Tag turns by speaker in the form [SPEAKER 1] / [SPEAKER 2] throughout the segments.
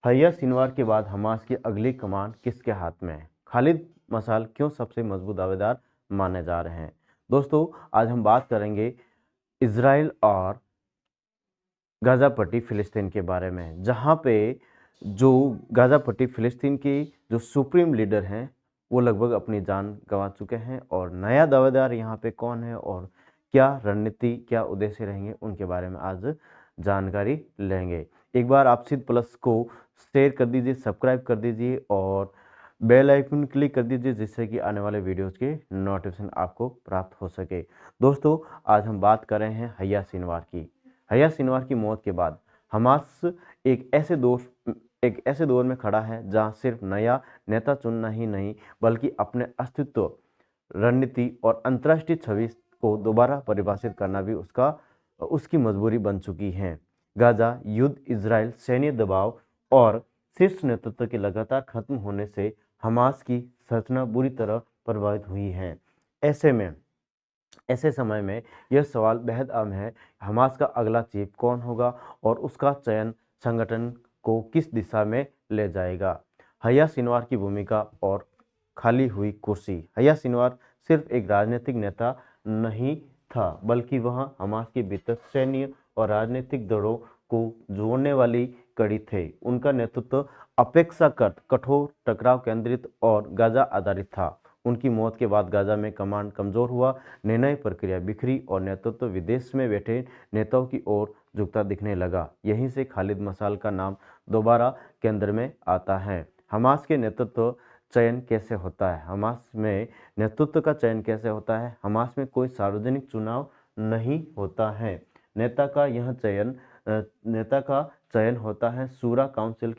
[SPEAKER 1] हया सिनवार के बाद हमास की अगली कमान किसके हाथ में है? खालिद मसाल क्यों सबसे मजबूत दावेदार माने जा रहे हैं? दोस्तों, आज हम बात करेंगे इजराइल और गाज़ा पट्टी फ़िलिस्तीन के बारे में, जहाँ पे जो गाज़ा पट्टी फ़िलिस्तीन की जो सुप्रीम लीडर हैं, वो लगभग अपनी जान गंवा चुके हैं और नया दावेदार यहाँ पे कौन है और क्या रणनीति, क्या उद्देश्य रहेंगे, उनके बारे में आज जानकारी लेंगे। एक बार आप सिद्ध प्लस को शेयर कर दीजिए, सब्सक्राइब कर दीजिए और बेल आइकन क्लिक कर दीजिए, जिससे कि आने वाले वीडियोज़ के नोटिफिकेशन आपको प्राप्त हो सके। दोस्तों, आज हम बात कर रहे हैं हया सिनवार की। हया सिनवार की मौत के बाद हमास एक ऐसे दौर में खड़ा है जहां सिर्फ नया नेता चुनना ही नहीं, बल्कि अपने अस्तित्व, रणनीति और अंतर्राष्ट्रीय छवि को दोबारा परिभाषित करना भी उसकी मजबूरी बन चुकी है। गाजा युद्ध, इजराइल सैन्य दबाव और शीर्ष नेतृत्व के लगातार खत्म होने से हमास की संरचना बुरी तरह प्रभावित हुई है। ऐसे समय में यह सवाल बेहद अहम है, हमास का अगला चीफ कौन होगा और उसका चयन संगठन को किस दिशा में ले जाएगा। हया सिनवार की भूमिका और खाली हुई कुर्सी। हया सिनवार सिर्फ एक राजनीतिक नेता नहीं था, बल्कि वह हमास के भीतर सैन्य और राजनीतिक दलों को जोड़ने वाली कड़ी थे। उनका नेतृत्व अपेक्षाकृत कठोर, टकराव केंद्रित और गाजा आधारित था। उनकी मौत के बाद गाजा में कमांड कमजोर हुआ, निर्णय प्रक्रिया बिखरी और नेतृत्व विदेश में बैठे नेताओं की ओर झुकता दिखने लगा। यहीं से खालिद मसाल का नाम दोबारा केंद्र में आता है। हमास के नेतृत्व चयन कैसे होता है? हमास में नेतृत्व का चयन कैसे होता है? हमास में कोई सार्वजनिक चुनाव नहीं होता है। नेता का चयन होता है शूरा काउंसिल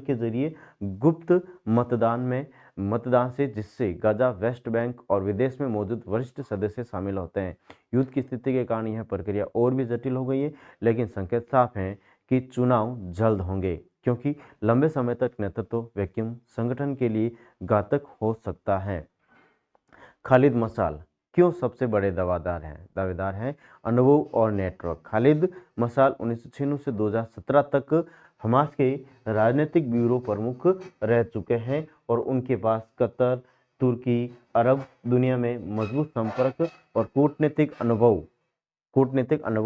[SPEAKER 1] के जरिए गुप्त मतदान से, जिससे गाजा, वेस्ट बैंक और विदेश में मौजूद वरिष्ठ सदस्य शामिल होते हैं। युद्ध की स्थिति के कारण यह प्रक्रिया और भी जटिल हो गई है, लेकिन संकेत साफ हैं कि चुनाव जल्द होंगे, क्योंकि लंबे समय तक नेतृत्व वैक्यूम संगठन के लिए घातक हो सकता है। खालिद मसाल क्यों सबसे बड़े दावेदार हैं? अनुभव और नेटवर्क। खालिद मसाल 1996 से 2017 तक हमास के राजनीतिक ब्यूरो प्रमुख रह चुके हैं और उनके पास कतर, तुर्की, अरब दुनिया में मजबूत संपर्क और कूटनीतिक अनुभव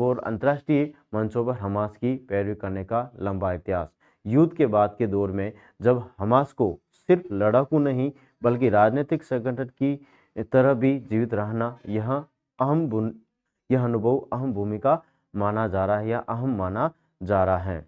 [SPEAKER 1] और अंतर्राष्ट्रीय मंचों पर हमास की पैरवी करने का लंबा इतिहास। युद्ध के बाद के दौर में जब हमास को सिर्फ लड़ाकू नहीं, बल्कि राजनीतिक संगठन की तरह भी जीवित रहना, यह अनुभव अहम भूमिका माना जा रहा है या अहम माना जा रहा है।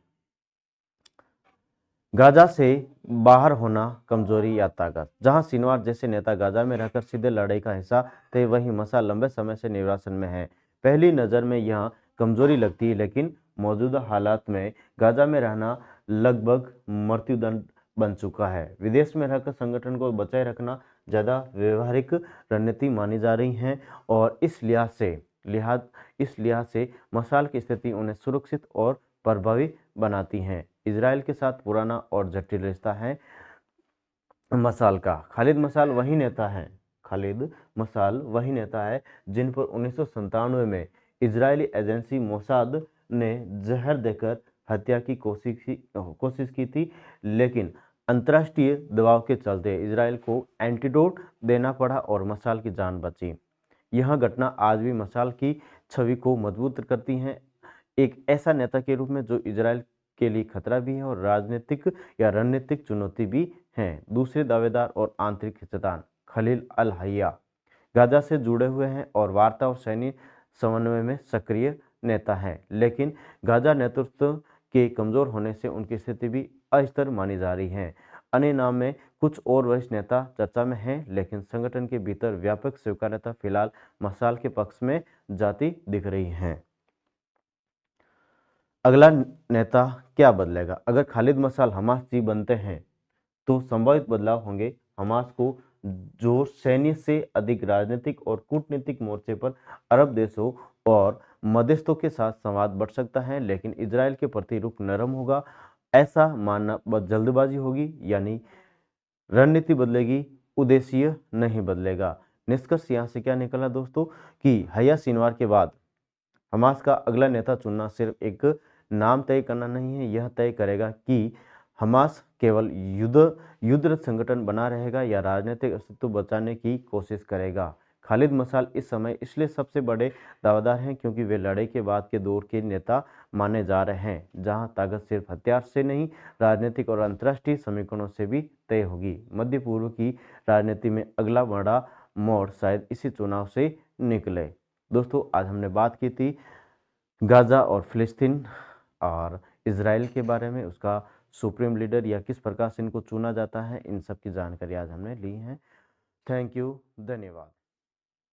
[SPEAKER 1] गाजा से बाहर होना कमजोरी या ताकत। जहां सिनवार जैसे नेता गाजा में रहकर सीधे लड़ाई का हिस्सा थे, वहीं मसाल लंबे समय से निर्वासन में है। पहली नज़र में यह कमजोरी लगती है, लेकिन मौजूदा हालात में गाजा में रहना लगभग मृत्युदंड बन चुका है। विदेश में रहकर संगठन को बचाए रखना ज़्यादा व्यवहारिक रणनीति मानी जा रही है और इस लिहाज से मसाल की स्थिति उन्हें सुरक्षित और प्रभावी बनाती हैं। इजराइल के साथ पुराना और जटिल रिश्ता है मसाल का। खालिद मसाल वही नेता है जिन पर 1997 में इजरायली एजेंसी मोसाद ने जहर देकर हत्या की कोशिश की थी, लेकिन अंतर्राष्ट्रीय दबाव के चलते इजराइल को एंटीडोट देना पड़ा और मसाल की जान बची। यह घटना आज भी मसाल की छवि को मजबूत करती है, एक ऐसा नेता के रूप में जो इजराइल के लिए खतरा भी है और राजनीतिक या रणनीतिक चुनौती भी है। दूसरे दावेदार और आंतरिक हिस्सेदार खलील अल हया गाजा से जुड़े हुए हैं और वार्ता और सैन्य समन्वय में सक्रिय नेता हैं, लेकिन गाजा नेतृत्व के कमजोर होने से उनकी स्थिति भी अस्थिर मानी जा रही है। अन्य नाम में कुछ और वरिष्ठ नेता चर्चा में हैं, लेकिन संगठन के भीतर व्यापक स्वीकार्यता फिलहाल मसाल के पक्ष में जाती दिख रही है। अगला नेता क्या बदलेगा? अगर खालिद मसाल हमास चीफ बनते हैं तो संभावित बदलाव होंगे। हमास को जो सैन्य से अधिक राजनीतिक और कूटनीतिक मोर्चे पर अरब देशों और मध्यस्थों के साथ संवाद बढ़ सकता है, लेकिन इजराइल के प्रति रुख नरम होगा। ऐसा मानना जल्दबाजी होगी, यानी रणनीति बदलेगी, उद्देश्य नहीं बदलेगा। निष्कर्ष यहाँ से क्या निकला दोस्तों कि हया सिनवार के बाद हमास का अगला नेता चुनना सिर्फ एक नाम तय करना नहीं है, यह तय करेगा कि हमास केवल युद्ध संगठन बना रहेगा या राजनीतिक अस्तित्व बचाने की कोशिश करेगा। खालिद मशाल इस समय इसलिए सबसे बड़े दावेदार हैं क्योंकि वे लड़ाई के बाद के दौर के नेता माने जा रहे हैं, जहां ताकत सिर्फ हथियार से नहीं, राजनीतिक और अंतर्राष्ट्रीय समीकरणों से भी तय होगी। मध्य पूर्व की राजनीति में अगला बड़ा मोड़ शायद इसी चुनाव से निकले। दोस्तों, आज हमने बात की थी गाजा और फिलिस्तीन और इजराइल के बारे में, उसका सुप्रीम लीडर या किस प्रकार से इनको चुना जाता है, इन सब की जानकारी आज हमने ली है। थैंक यू, धन्यवाद।